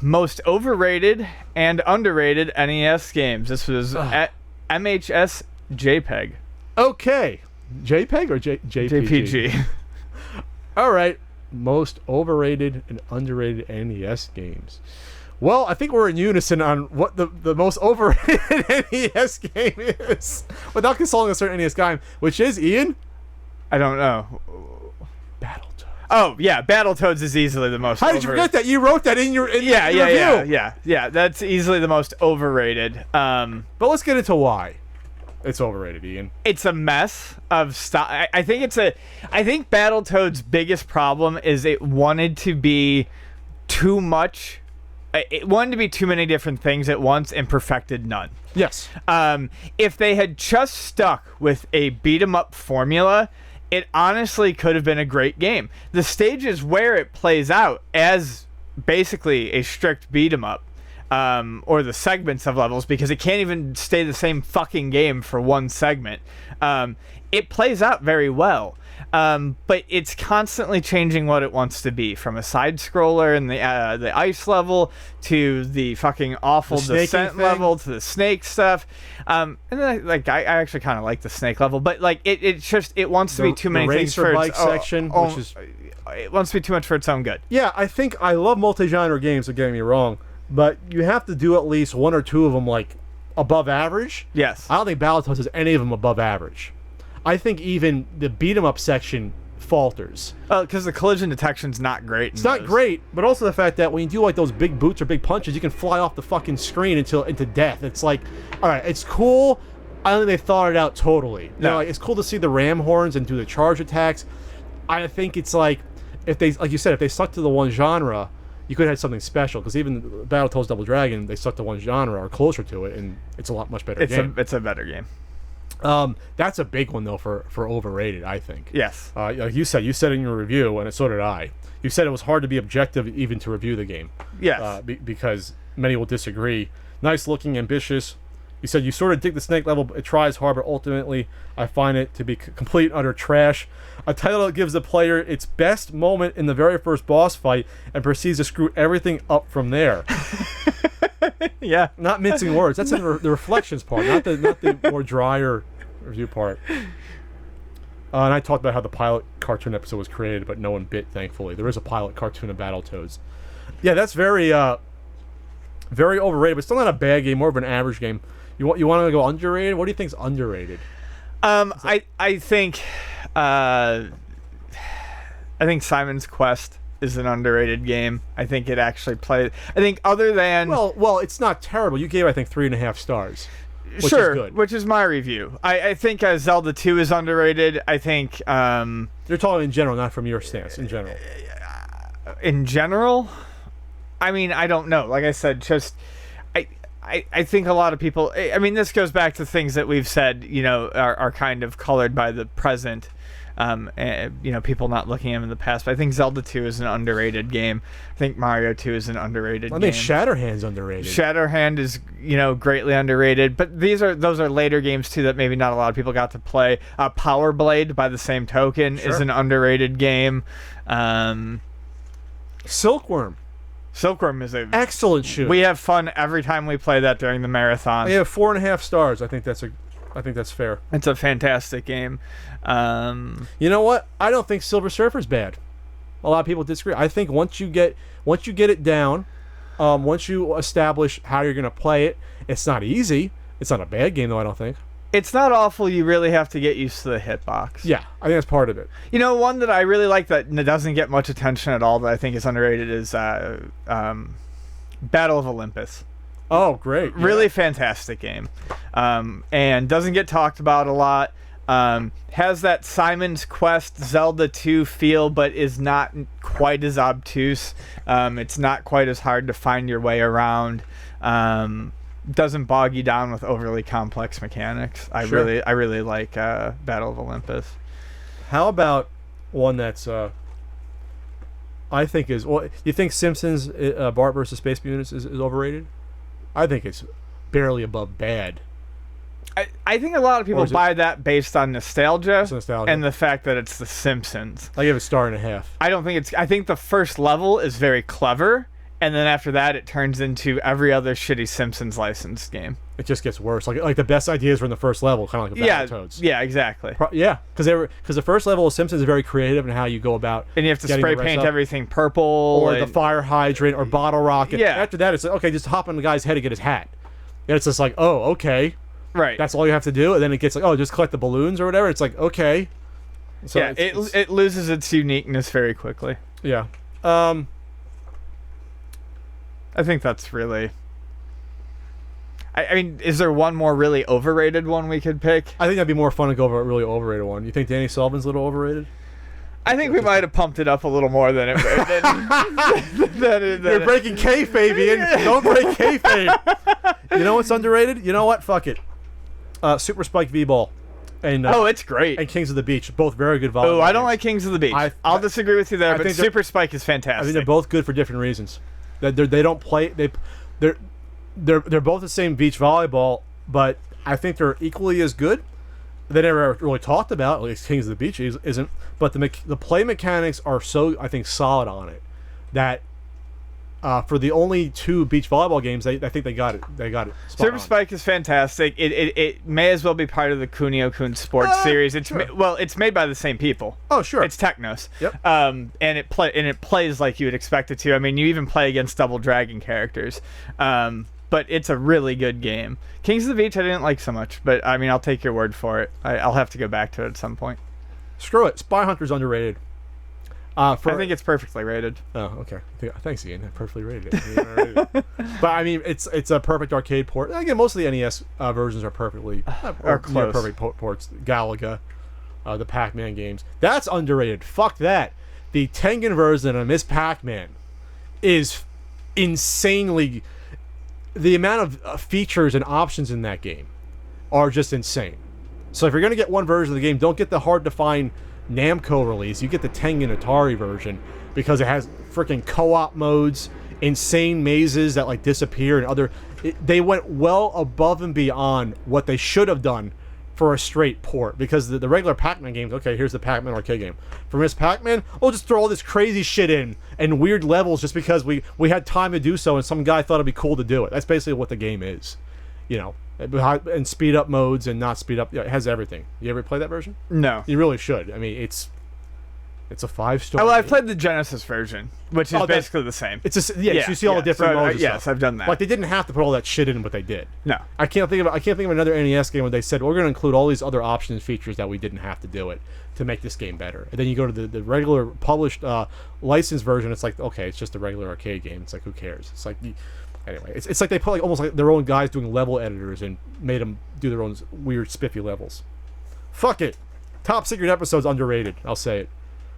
Most overrated and underrated NES games. This was at MHS JPEG. Okay. JPEG or JPG? JPG. All right. Most overrated and underrated NES games. Well, I think we're in unison on what the most overrated NES game is, without consulting a certain NES game, which is, Ian? I don't know. Battletoads. Oh, yeah, Battletoads is easily the most How did you forget that? You wrote that in your review. Yeah. That's easily the most overrated. But let's get into why it's overrated, Ian. It's a mess of stuff. I think Battletoads' biggest problem is it wanted to be too much. It wanted to be too many different things at once and perfected none. Yes. If they had just stuck with a beat-em-up formula, it honestly could have been a great game. The stages where it plays out as basically a strict beat-em-up, or the segments of levels, because it can't even stay the same fucking game for one segment. It plays out very well. But it's constantly changing what it wants to be, from a side scroller in the ice level to the fucking awful descent level to the snake stuff. And then I actually kind of like the snake level, but like it wants to be too many things for bike its section, which is it wants to be too much for its own good. Yeah, I think I love multi-genre games. Don't get me wrong, but you have to do at least one or two of them like above average. Yes, I don't think Battletoads has any of them above average. I think even the beat-em-up section falters. Because the collision detection's not great. It's not great, but also the fact that when you do like those big boots or big punches, you can fly off the fucking screen into death. It's like, all right, it's cool. I don't think they thought it out totally. No. You know, like, it's cool to see the ram horns and do the charge attacks. I think it's like, if they, like you said, if they stuck to the one genre, you could have had something special. Because even Battletoads Double Dragon, they stuck to one genre or closer to it, and it's a lot much better game. It's a better game. That's a big one though for overrated, I think. Yes. Like you said in your review, and so did I. You said it was hard to be objective even to review the game. Yes. Because many will disagree. Nice looking, ambitious. You said you sort of dig the snake level, but it tries hard, but ultimately I find it to be complete utter trash. A title that gives the player its best moment in the very first boss fight and proceeds to screw everything up from there. Yeah. Not mincing words. That's in the reflections part, not the more drier review part. And I talked about how the pilot cartoon episode was created, but no one bit, thankfully. There is a pilot cartoon of Battletoads. Yeah, that's very very overrated, but still not a bad game, more of an average game. You want to go underrated? What do you think's underrated? I think Simon's Quest is an underrated game. I think it actually plays. I think other than well, it's not terrible. You gave, I think, 3.5 stars. Which sure, is good. Which is my review. I think Zelda 2 is underrated. I think you're talking in general, not from your stance. In general. In general, I mean, I don't know. Like I said, just I think a lot of people. I mean, this goes back to things that we've said. You know, are kind of colored by the present. And, you know, people not looking at them in the past. But I think Zelda 2 is an underrated game. I think Mario 2 is an underrated game. I think Shatterhand's underrated. Shatterhand is, you know, greatly underrated. But those are later games, too, that maybe not a lot of people got to play. Power Blade, by the same token, is an underrated game. Silkworm. Silkworm is an excellent shoot. We have fun every time we play that during the marathon. I have 4.5 stars. I think that's fair. It's a fantastic game. You know what? I don't think Silver Surfer's bad. A lot of people disagree. I think once you get it down, once you establish how you're going to play it, it's not easy. It's not a bad game, though, I don't think. It's not awful. You really have to get used to the hitbox. Yeah, I think that's part of it. You know, one that I really like that doesn't get much attention at all that I think is underrated is Battle of Olympus. Oh, great. Really fantastic game. And doesn't get talked about a lot. Has that Simon's Quest Zelda 2 feel, but is not quite as obtuse. It's not quite as hard to find your way around. Doesn't bog you down with overly complex mechanics. I really like Battle of Olympus. How about one that's I think is you think Simpsons Bart versus Space Mutants is overrated? I think it's barely above bad. I think a lot of people buy that based on nostalgia and the fact that it's The Simpsons. I give it 1.5 stars. I don't think I think the first level is very clever, and then after that, it turns into every other shitty Simpsons licensed game. It just gets worse. Like the best ideas were in the first level, kind of like Battletoads. Yeah, exactly. Because the first level of Simpsons is very creative in how you go about. And you have to spray paint everything purple, or the fire hydrant, or bottle rocket. Yeah. After that, it's like, okay, just hop on the guy's head and get his hat. And it's just like, oh, okay, right. That's all you have to do. And then it gets like, oh, just collect the balloons or whatever. It's like, okay. So yeah, it loses its uniqueness very quickly. Yeah. I think that's really. I mean, is there one more really overrated one we could pick? I think that'd be more fun to go over a really overrated one. You think Danny Sullivan's a little overrated? I think we might have pumped it up a little more than it. You're breaking kayfabe, Ian. Don't break kayfabe. You know what's underrated? You know what? Fuck it. Super Spike V-Ball. And, it's great. And Kings of the Beach, both very good volleyball. Oh, I don't like Kings of the Beach. I'll disagree with you there, but Super Spike is fantastic. I think they're both good for different reasons. They don't play. They're both the same beach volleyball, but I think they're equally as good. They never really talked about, at least Kings of the Beach isn't. But the play mechanics are so, I think, solid on it that for the only 2 beach volleyball games, I think they got it. They got it. Super Spike is fantastic. It may as well be part of the Kunio-kun Sports series. It's sure. It's made by the same people. Oh, sure. It's Technos. Yep. And it plays like you would expect it to. I mean, you even play against Double Dragon characters. But it's a really good game. Kings of the Beach I didn't like so much, but I mean, I'll take your word for it. I'll have to go back to it at some point. Screw it. Spy Hunter's underrated. I think it's perfectly rated. Oh, okay. Thanks, Ian. I perfectly rated it. But I mean, it's a perfect arcade port. Again, most of the NES versions are perfectly are close. Perfect ports. Galaga, the Pac-Man games. That's underrated. Fuck that. The Tengen version of Miss Pac-Man is insanely. The amount of features and options in that game are just insane. So if you're going to get one version of the game, don't get the hard-to-find Namco release. You get the Tengen Atari version because it has freaking co-op modes, insane mazes that like disappear, and other. They went well above and beyond what they should have done for a straight port, because the regular Pac-Man games, okay, here's the Pac-Man arcade game. For Miss Pac-Man, we'll just throw all this crazy shit in and weird levels just because we had time to do so and some guy thought it'd be cool to do it. That's basically what the game is, you know. And speed up modes and not speed up. It has everything. You ever play that version? No. You really should. I mean, it's a 5-star. Well, I've played the Genesis version, which is basically the same. It's so you see all the different modes. And yes, stuff. I've done that. Like they didn't have to put all that shit in, but they did. No, I can't think of another NES game where they said we're going to include all these other options and features that we didn't have to do it to make this game better. And then you go to the regular published licensed version. It's like, okay, it's just a regular arcade game. It's like, who cares? It's like. Anyway, it's like they put like almost like their own guys doing level editors and made them do their own weird spiffy levels. Fuck it. Top Secret episode's underrated. I'll say it.